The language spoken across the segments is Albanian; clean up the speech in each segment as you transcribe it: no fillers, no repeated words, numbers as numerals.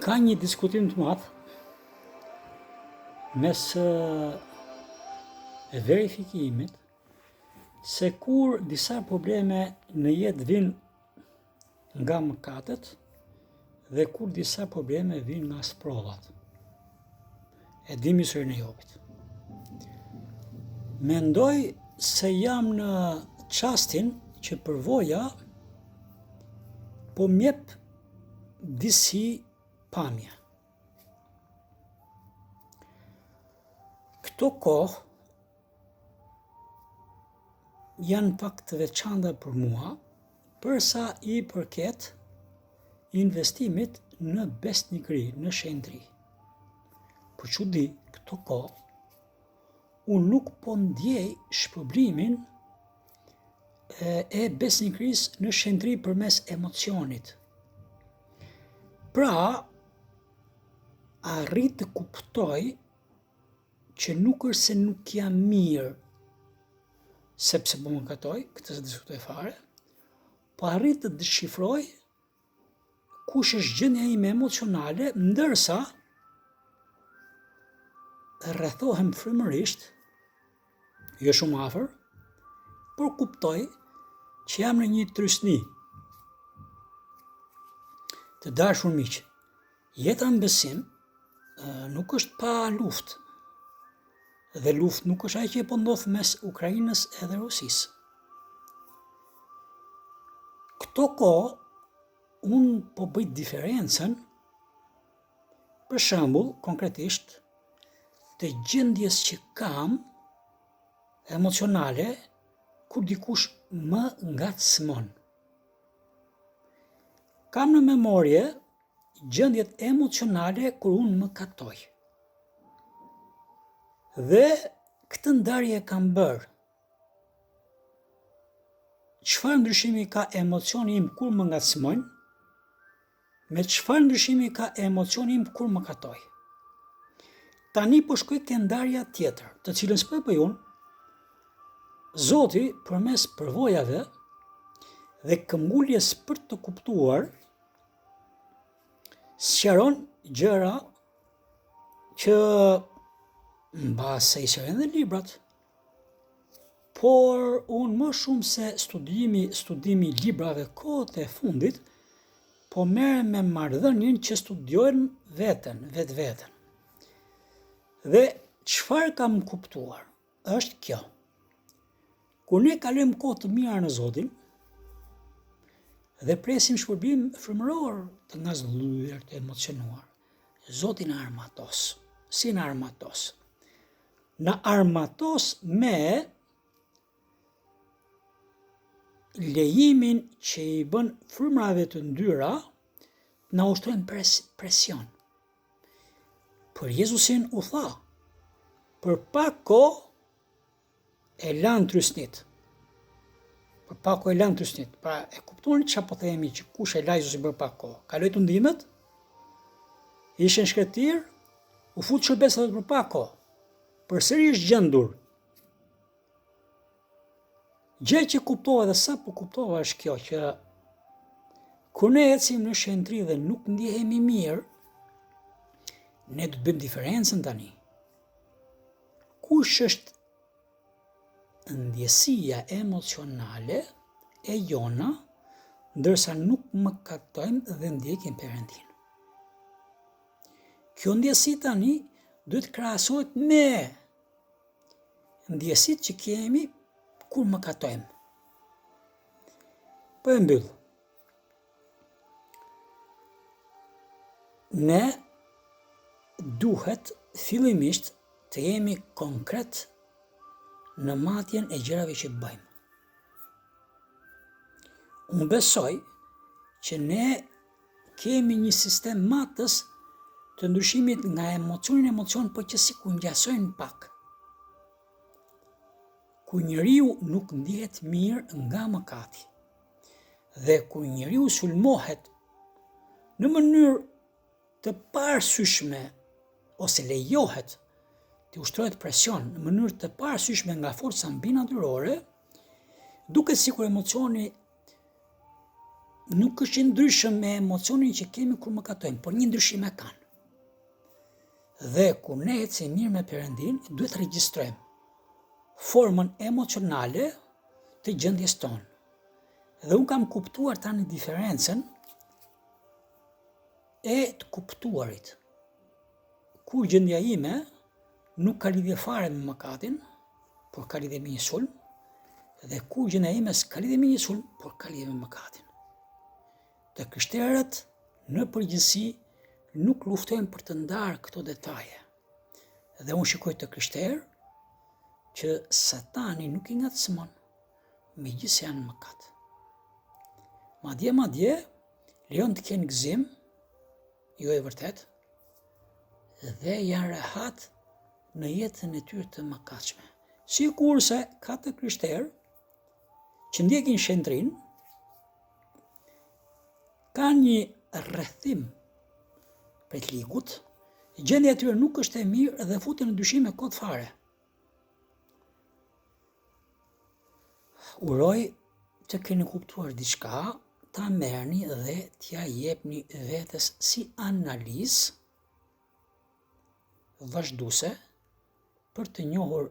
Ka një diskutim të madh mes verifikimit se kur disa probleme në jetë vinë nga mëkatet dhe kur disa probleme vinë nga sprovat. E dimi historinë e Jobit. Mendoj se jam në çastin që përvoja po m'jep disi pamje. Këto kohë janë pak të veçanta për mua, përsa i përket investimit në besnikëri, në shenjtëri. Për çudi, këto kohë, unë nuk po ndjej shpërblimin e besnikërisë në shenjtëri përmes emocionit. Pra, arrit të kuptoj që nuk është se nuk jam mirë, sepse po më katoj, këtë se diskutoj fare, po arrit të dëshifroj kush është gjendja ime emocionale, ndërsa rrethohem frymërisht, jo shumë afër, por kuptoj që jam në një trysni. Të dashur miq, jeta në besim nuk është pa luftë. Dhe luftë nuk është ajo që po ndodh mes Ukrainës edhe Rusisë. Këto kohë, unë po bëj diferencën, për shembull, konkretisht, të gjendjes që kam emocionale kur dikush më ngacmon. Kam në memorje gjendjet emocionale kur unë më katoj. Dhe këtë ndarje kam bërë. Çfarë ndryshimi ka emocioni im kur më ngacmojnë, me çfarë ndryshimi ka emocioni im kur më katoj. Tani po shkoj ke ndarja tjetër, të cilën s'po e bëj unë. Zoti përmes përvojave dhe këmbguljes për të kuptuar sqaron gjëra që mbase i sqaron dhe librat. Por unë më shumë se studimi librave kohët e fundit, po merrem me marrëdhënien që studiojnë vetveten. Dhe çfarë kam kuptuar është kjo. Kur ne kalojmë kohë të mira në Zotin dhe presim shpërblim frymëror të ngazëllyer, të emocionuar, Zoti na armatos. Si na armatos? Na armatos me lejimin që i bën frymërave të ndyra na ushtrojnë presion. Për Jezusin u tha, për pak kohë e lanë trysnit. Për pak kohë e lanë trysnit. Pra e kuptuani çfarë po themi që kush e la Jezusin për pak kohë. Kaloi tundimet, ishte në shkretir, u fut shërbesave për pak kohë. Përsëri është gjendur. Gjë që kuptova dhe sa po kuptova është kjo, që kur ne ecim në shenjtëri dhe nuk ndjehemi mirë, ne do të bëjmë diferencën tani. Kush është ndjesia emocionale e jona, ndërsa nuk më katojmë dhe ndjekim Perëndin. Kjo ndjesi tani duhet krahasohet me ndjesitë që kemi kur më katojmë. Po e mbyll. Ne duhet fillimisht të jemi konkret në matjen e gjërave që bëjmë. Unë besoj që ne kemi një sistem matës të ndryshimit nga emocion, po që si ku ngjasojnë pak. Ku njeriu nuk ndjehet mirë nga mëkati dhe ku njeriu sulmohet në mënyrë të parësyeshme ose lejohet të ushtrohet presion në mënyrë të parësyeshme nga forca mbinatyrore, duket sikur emocioni nuk është i ndryshëm me emocionin që kemi kur mëkatojmë, por një ndryshim e kanë. Dhe kur ne ecim mirë me Perëndin, duhet të regjistrojmë formën emocionale të gjendjes tonë. Dhe unë kam kuptuar tani diferencën e të kuptuarit. Kur gjendja ime nuk ka lidhje fare me mëkatin, por ka lidhje me një sulm, dhe kur gjendja ime s'ka lidhje me një sulm, por ka lidhje me mëkatin. Të krishterët në përgjithësi nuk luftojnë për të ndarë këto detaje. Dhe unë shikoj të krishterë që Satani nuk i ngacmon, megjithëse janë në mëkat. Madje lejon të kenë gëzim, jo e vërtet, dhe janë rehat në jetën e tyre të mëkatshme. Sikurse ka të krishterë që ndjekin shenjtrin, ka një rrethim prej ligut, gjendja e tyre nuk është e mirë dhe futen në dyshime kot fare. Uroj të keni kuptuar diçka, ta merrni dhe t'ja jepni vetes si analizë vazhduese për të njohur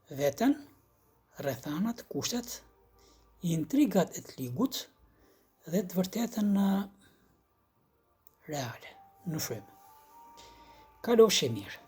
veten, rrethanat, kushtet, intrigat e të ligut dhe të vërtetën reale, në frymë. Kalofshi mirë.